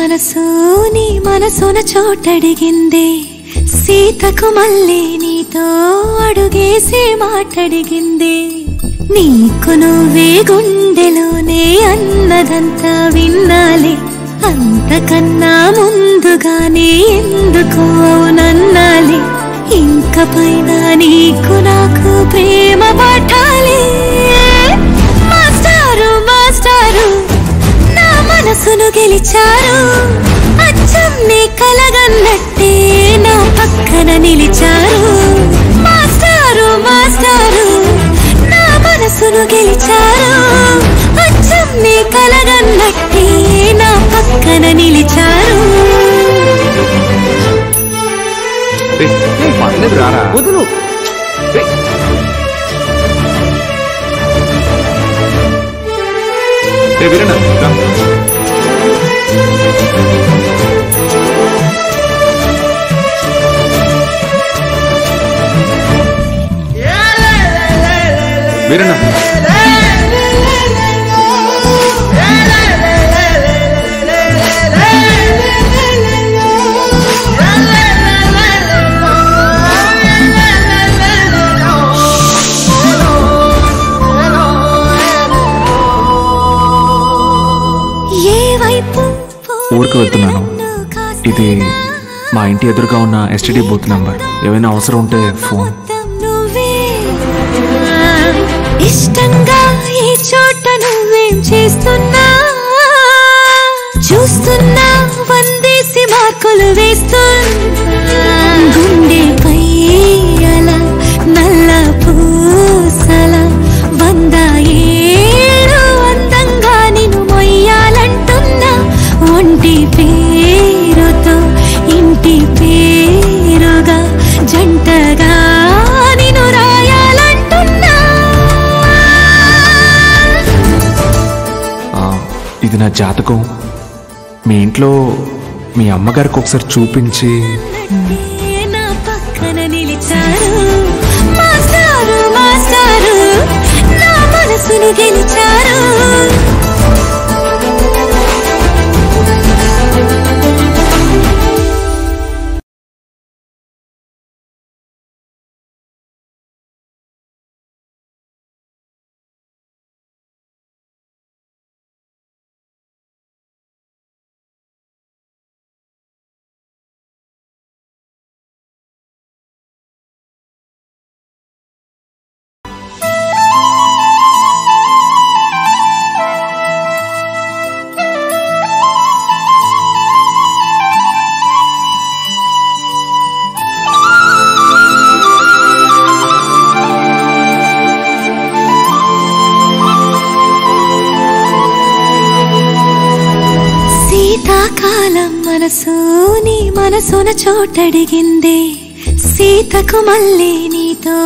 మనసు నీ మనసున చోటడిగిందే సీతకు మళ్ళీ నీతో అడుగేసి మాటడిగిందే నీకు నువ్వే గుండెలోనే అన్నదంతా విన్నాలే అంతకన్నా ముందుగానే ఎందుకు అవునన్నాలే ఇంక పైన నీకు నాకు ప్రేమ పాఠాలే మాస్టారు మాస్టారు నా మనసును గెలిచారు అచ్చం నీ కలగన్నట్టే నా పక్కన నిలిచారు మాస్టారు మాస్టారు నా మనసును గెలిచారు అచ్చం నీ కలగన్నట్టే నా పక్కన నిలిచారు వదులు వీరన్న ఊరికి వెళ్తున్నాను. ఇది మా ఇంటి ఎదురుగా ఉన్న STD బూత్ నంబర్. ఏమైనా అవసరం ఉంటే ఫోన్. ఇష్టంగా ఈ చోట నువ్వేం చేస్తున్నా చూస్తున్నా వందేసి మార్కులు వేస్తున్నా గుండెపై అలా నల్ల పూసల 100 ఏళ్ళు అందంగా నిన్ను మొయ్యాలంటున్నా ఒంటి పేరుతో ఇంటి పేరుగా జంటగా నిన్ను రాయాలంటున్నా ఇది నా జాతకం. మీ ఇంట్లో మీ అమ్మగారికి ఒకసారి చూపించి నా పక్కన నిలిచారు మాస్టారు మాస్టారు నా మనసును గెలిచారు కాలం మనసు నీ మనసున చోటడిగిందే సీతకు మళ్ళీ నీతో